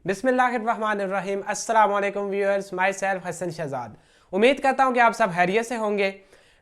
बिस्मिल्लाहिर्रहमानिर्रहीम। अस्सलाम वालेकुम viewers, myself Hasan Shahzad. उम्मीद करता हूँ कि आप सब खैरियत से होंगे।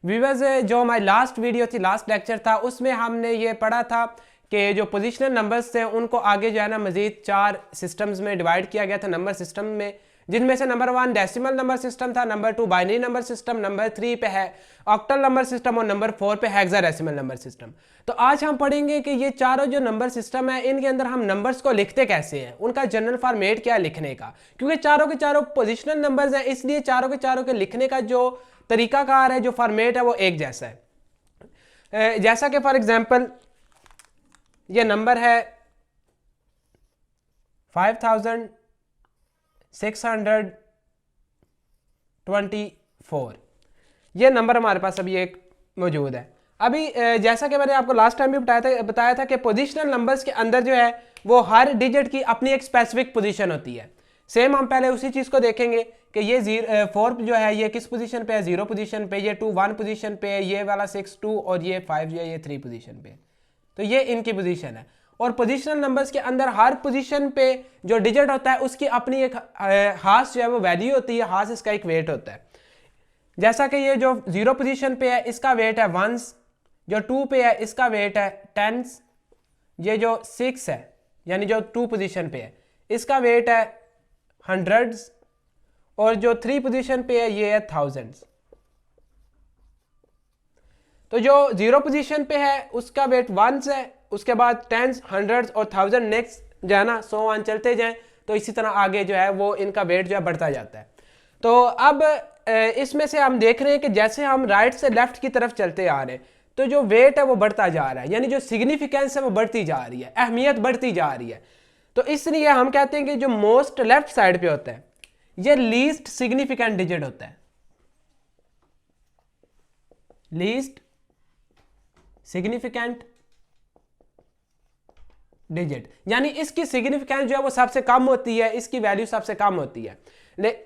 व्यूअर्स, जो हमारी लास्ट वीडियो थी, लास्ट लेक्चर था, उसमें हमने ये पढ़ा था कि जो पोजिशनल नंबर्स थे उनको आगे जो है ना मज़ीद 4 सिस्टम्स में डिवाइड किया गया था, नंबर सिस्टम में, जिनमें से नंबर 1 डेसिमल नंबर सिस्टम था, number 2 binary number system, number 3 पे है ऑक्टल नंबर सिस्टम और नंबर 4 पे हेक्साडेसिमल नंबर सिस्टम। तो आज हम पढ़ेंगे कि ये चारों जो नंबर सिस्टम है इनके अंदर हम नंबर्स को लिखते कैसे हैं, उनका जनरल फॉर्मेट क्या है लिखने का, क्योंकि चारों के चारों पोजिशनल नंबर्स हैं, इसलिए चारों के चारों के लिखने का जो तरीकाकार है, जो फॉर्मेट है, वो एक जैसा है। जैसा कि फॉर एग्जाम्पल ये नंबर है 5624, ये नंबर हमारे पास अभी एक मौजूद है। अभी जैसा कि मैंने आपको लास्ट टाइम भी बताया था कि पोजिशनल नंबर्स के अंदर जो है वो हर डिजिट की अपनी एक स्पेसिफिक पोजीशन होती है। सेम हम पहले उसी चीज़ को देखेंगे कि ये 4 जो है ये किस पोजीशन पे है, 0 पोजीशन पे, ये 2 1 पोजीशन पे, ये वाला 6 2 और ये 5 जो है ये 3 पोजीशन पे। तो ये इनकी पोजीशन है। और पोजिशनल नंबर्स के अंदर हर पोजीशन पे जो डिजिट होता है उसकी अपनी एक खास जो है वो वैल्यू होती है, खास इसका एक वेट होता है। जैसा कि ये जो 0 पोजीशन पे है इसका वेट है 1s, जो 2 पे है इसका वेट है 10s, ये जो 6 है यानी जो 2 पोजीशन पे है इसका वेट है 100s, और जो 3 पोजीशन पे है ये है 1000s। तो जो 0 पोजीशन पे है उसका वेट 1s है, उसके बाद 10s, 100s और 1000 नेक्स्ट जो है ना सो ऑन चलते जाएं, तो इसी तरह आगे जो है वो इनका वेट जो है बढ़ता जाता है। तो अब इसमें से हम देख रहे हैं कि जैसे हम राइट से लेफ्ट की तरफ चलते आ रहे हैं तो जो वेट है वो बढ़ता जा रहा है, यानी जो सिग्निफिकेंस है वो बढ़ती जा रही है, अहमियत बढ़ती जा रही है। तो इसलिए हम कहते हैं कि जो मोस्ट लेफ्ट साइड पे होता है ये लीस्ट सिग्निफिकेंट डिजिट होता है, लीस्ट सिग्निफिकेंट डिजिट, यानी इसकी सिग्निफिकेंस जो है वो सबसे कम होती है, इसकी वैल्यू सबसे कम होती है।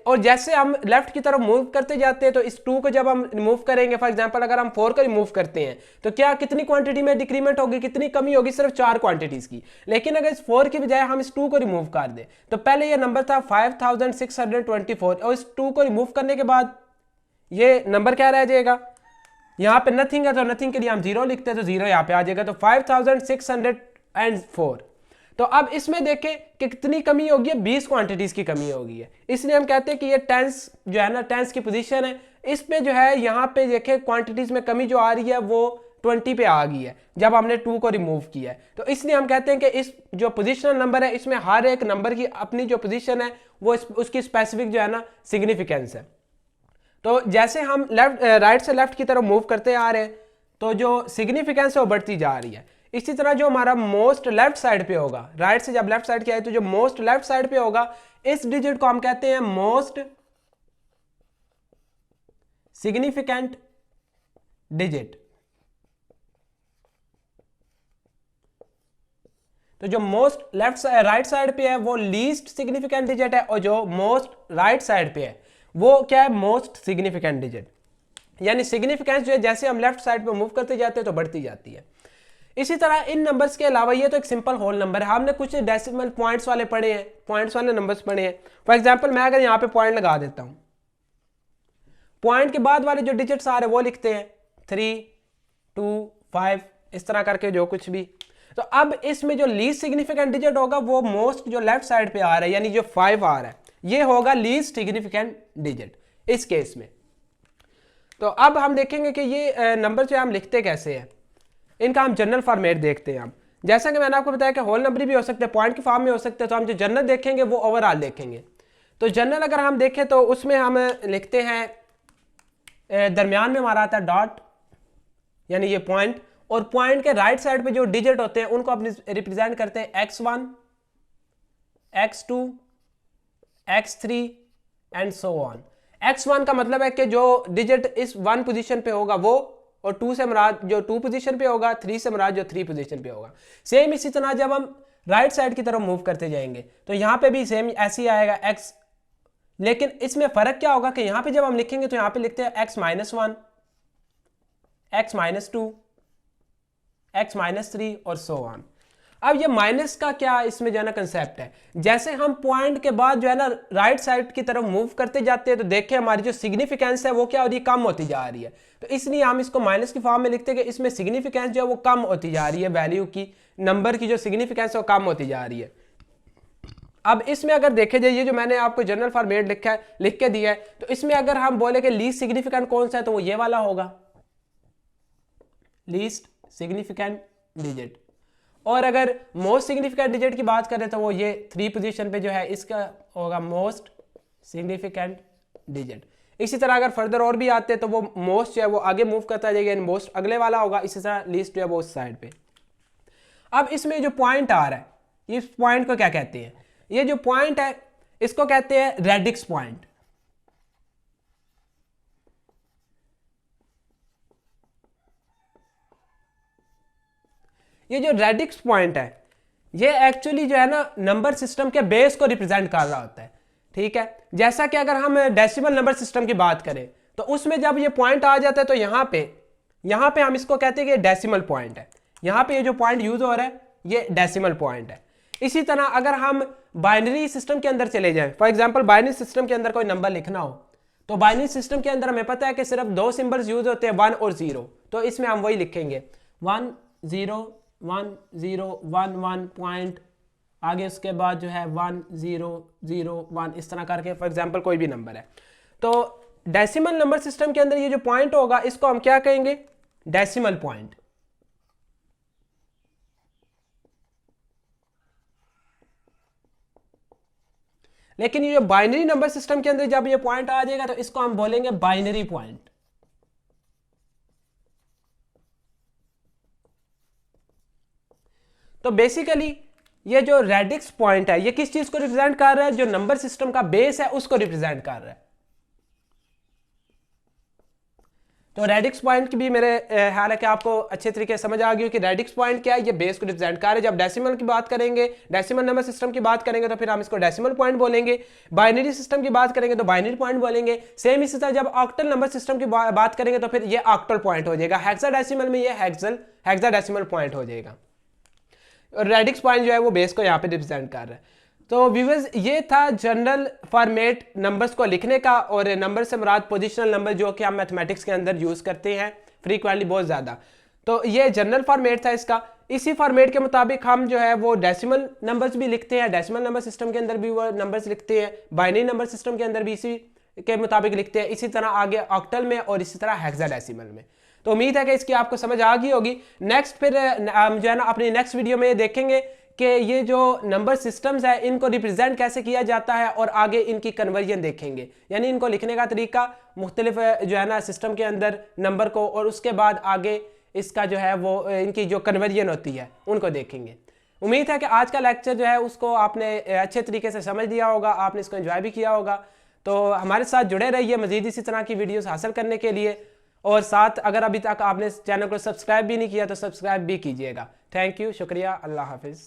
और जैसे हम लेफ्ट की तरफ मूव करते जाते हैं तो इस 2 को जब हम रिमूव करेंगे, फॉर एग्जांपल अगर हम 4 को रिमूव करते हैं तो क्या कितनी क्वांटिटी में डिक्रीमेंट होगी, कितनी कमी होगी, सिर्फ 4 क्वांटिटीज की। लेकिन अगर इस 4 की बजाय हम इस 2 को रिमूव कर दें तो पहले ये नंबर था 5624 और इस 2 को रिमूव करने के बाद ये नंबर क्या रह जाएगा, यहाँ पे नथिंग है तो नथिंग के लिए हम 0 लिखते हैं तो 0 यहाँ पे आ जाएगा, तो 5604। तो अब इसमें देखें कि कितनी कमी होगी है, 20 क्वांटिटीज की कमी होगी है, इसलिए हम कहते हैं कि ये टेंस जो है ना, टेंस की पोजीशन है, इसमें जो है यहाँ पे देखें क्वांटिटीज में कमी जो आ रही है वो 20 पे आ गई है जब हमने 2 को रिमूव किया है। तो इसलिए हम कहते हैं कि इस जो पोजिशनल नंबर है इसमें हर एक नंबर की अपनी जो पोजिशन है वो उसकी स्पेसिफिक जो है ना सिग्निफिकेंस है। तो जैसे हम राइट से लेफ्ट की तरफ मूव करते आ रहे हैं तो जो सिग्निफिकेंस है वो बढ़ती जा रही है। इसी तरह जो हमारा मोस्ट लेफ्ट साइड पे होगा, राइट से जब लेफ्ट साइड की आए तो जो मोस्ट लेफ्ट साइड पे होगा इस डिजिट को हम कहते हैं मोस्ट सिग्निफिकेंट डिजिट। तो जो मोस्ट राइट साइड पे है वो लीस्ट सिग्निफिकेंट डिजिट है, और जो मोस्ट राइट साइड पे है वो क्या है, मोस्ट सिग्निफिकेंट डिजिट। यानी सिग्निफिकेंस जो है जैसे हम लेफ्ट साइड पे मूव करते जाते हैं तो बढ़ती जाती है। इसी तरह इन नंबर्स के अलावा ये तो एक सिंपल होल नंबर है, हमने कुछ डेसिमल पॉइंट्स वाले पढ़े हैं, पॉइंट्स वाले नंबर्स पढ़े हैं। फॉर एग्जांपल मैं अगर यहाँ पे पॉइंट लगा देता हूँ, पॉइंट के बाद वाले जो डिजिट्स आ रहे हैं वो लिखते हैं 3 2 5 इस तरह करके जो कुछ भी। तो अब इसमें जो लीस्ट सिग्निफिकेंट डिजिट होगा वो मोस्ट जो लेफ्ट साइड पे आ रहा है, यानी जो 5 आ रहा है ये होगा लीस्ट सिग्निफिकेंट डिजिट इस केस में। तो अब हम देखेंगे कि ये नंबर जो हम लिखते कैसे हैं, इनका हम जनरल फॉर्मेट देखते हैं। हम जैसा कि मैंने आपको बताया कि होल नंबर भी हो सकते हैं, पॉइंट के फॉर्म में हो सकते हैं, तो हम जो जनरल देखेंगे वो ओवरऑल देखेंगे। तो जनरल अगर हम देखें तो उसमें हम लिखते हैं दरमियान में हमारा आता है डॉट, यानी ये पॉइंट, और पॉइंट के राइट साइड पे जो डिजिट होते हैं उनको अपने रिप्रेजेंट करते हैं x1 x2 x3 and so on. x1 का मतलब है कि जो डिजिट इस 1 पोजीशन पे होगा वो, और 2 से मुराद जो 2 पोजीशन पे होगा, 3 से मुराद जो 3 पोजीशन पे होगा। सेम इसी तरह जब हम राइट साइड की तरफ मूव करते जाएंगे तो यहाँ पे भी सेम ऐसे ही आएगा x, लेकिन इसमें फर्क क्या होगा कि यहाँ पे जब हम लिखेंगे तो यहाँ पे लिखते हैं x-1 x-2 x-3 और सो ऑन। अब ये माइनस का क्या इसमें जो है ना कंसेप्ट है, जैसे हम पॉइंट के बाद जो है ना राइट साइड की तरफ मूव करते जाते हैं तो देखिए हमारी जो सिग्निफिकेंस है वो क्या हो रही है, कम होती जा रही है। तो इसलिए हम इसको माइनस की फॉर्म में लिखते हैं कि इसमें सिग्निफिकेंस जो है वो कम होती जा रही है, वैल्यू की, नंबर की जो सिग्निफिकेंस है वो कम होती जा रही है। अब इसमें अगर देखे जाए, ये जो मैंने आपको जनरल फॉर्मेट लिखा है, लिख के दिया है, तो इसमें अगर हम बोले कि लीस्ट सिग्निफिकेंट कौन सा है तो वो ये वाला होगा, लीस्ट सिग्निफिकेंट डिजिट। और अगर मोस्ट सिग्निफिकेंट डिजिट की बात करें तो वो ये 3 पोजीशन पे जो है इसका होगा मोस्ट सिग्निफिकेंट डिजिट। इसी तरह अगर फर्दर और भी आते हैं तो वो मोस्ट जो है वो आगे मूव करता जाएगा, यानी मोस्ट अगले वाला होगा, इसी तरह लीस्ट जो है वो उस साइड पे। अब इसमें जो पॉइंट आ रहा है, इस पॉइंट को क्या कहते हैं, ये जो पॉइंट है इसको कहते हैं रेडिक्स पॉइंट। ये जो रेडिक्स पॉइंट है ये एक्चुअली जो है ना नंबर सिस्टम के बेस को रिप्रेजेंट कर रहा होता है, ठीक है। जैसा कि अगर हम डेसिमल नंबर सिस्टम की बात करें तो उसमें जब ये पॉइंट आ जाता है तो यहाँ पे हम इसको कहते हैं कि डेसिमल पॉइंट है। यहाँ पे ये जो पॉइंट यूज हो रहा है ये डेसिमल पॉइंट है। इसी तरह अगर हम बाइनरी सिस्टम के अंदर चले जाएं, फॉर एग्जांपल बाइनरी सिस्टम के अंदर कोई नंबर लिखना हो तो बाइनरी सिस्टम के अंदर हमें पता है कि सिर्फ 2 सिंबल्स यूज होते हैं, 1 और 0। तो इसमें हम वही लिखेंगे 1 0 1 0 1 1 पॉइंट, आगे उसके बाद जो है 1 0 0 1, इस तरह करके फॉर एग्जांपल कोई भी नंबर है। तो डेसिमल नंबर सिस्टम के अंदर ये जो पॉइंट होगा इसको हम क्या कहेंगे, डेसिमल पॉइंट। लेकिन ये जो बाइनरी नंबर सिस्टम के अंदर जब ये पॉइंट आ जाएगा तो इसको हम बोलेंगे बाइनरी पॉइंट। तो बेसिकली ये जो रेडिक्स पॉइंट है ये किस चीज को रिप्रेजेंट कर रहा है, जो नंबर सिस्टम का बेस है उसको रिप्रेजेंट कर रहा है। तो रेडिक्स पॉइंट की भी मेरे ख्याल है कि आपको अच्छे तरीके से समझ आ गई हो कि रेडिक्स पॉइंट क्या है, ये बेस को रिप्रेजेंट कर रहा है। जब डेसिमल की बात करेंगे, डेसिमल नंबर सिस्टम की बात करेंगे तो फिर हम इसको डेसिमल पॉइंट बोलेंगे, बाइनरी सिस्टम की बात करेंगे तो बाइनरी पॉइंट बोलेंगे। सेम इसी तरह जब ऑक्टल नंबर सिस्टम की बात करेंगे तो फिर ये ऑक्टल पॉइंट हो जाएगा, हेक्साडेसिमल में ये हेक्साडेसिमल पॉइंट हो जाएगा। और रेडिक्स पॉइंट जो है वो बेस को यहाँ पे रिप्रेजेंट कर रहा है। तो व्यूअर्स ये था जनरल फॉर्मेट नंबर्स को लिखने का, और नंबर से मुराद पोजिशनल नंबर जो कि हम मैथमेटिक्स के अंदर यूज करते हैं फ्रीक्वेंटली बहुत ज़्यादा। तो ये जनरल फॉर्मेट था इसका। इसी फॉर्मेट के मुताबिक हम जो है वो डेसिमल नंबर्स भी लिखते हैं, डेसिमल नंबर सिस्टम के अंदर भी वो नंबर्स लिखते हैं, बाइनरी नंबर सिस्टम के अंदर भी इसी के मुताबिक लिखते हैं, इसी तरह आगे ऑक्टल में और इसी तरह हेक्साडेसिमल में। तो उम्मीद है कि इसकी आपको समझ आ गई होगी। नेक्स्ट फिर हम जो है ना अपनी नेक्स्ट वीडियो में देखेंगे कि ये जो नंबर सिस्टम्स है इनको रिप्रेजेंट कैसे किया जाता है और आगे इनकी कन्वर्जन देखेंगे, यानी इनको लिखने का तरीका मुख्तलिफ जो है ना सिस्टम के अंदर नंबर को, और उसके बाद आगे इसका जो है वो इनकी जो कन्वर्जन होती है उनको देखेंगे। उम्मीद है कि आज का लेक्चर जो है उसको आपने अच्छे तरीके से समझ लिया होगा, आपने इसको एंजॉय भी किया होगा। तो हमारे साथ जुड़े रहिए मज़ीद इसी तरह की वीडियोस हासिल करने के लिए, और साथ अगर अभी तक आपने चैनल को सब्सक्राइब भी नहीं किया तो सब्सक्राइब भी कीजिएगा। थैंक यू, शुक्रिया, अल्लाह हाफिज़।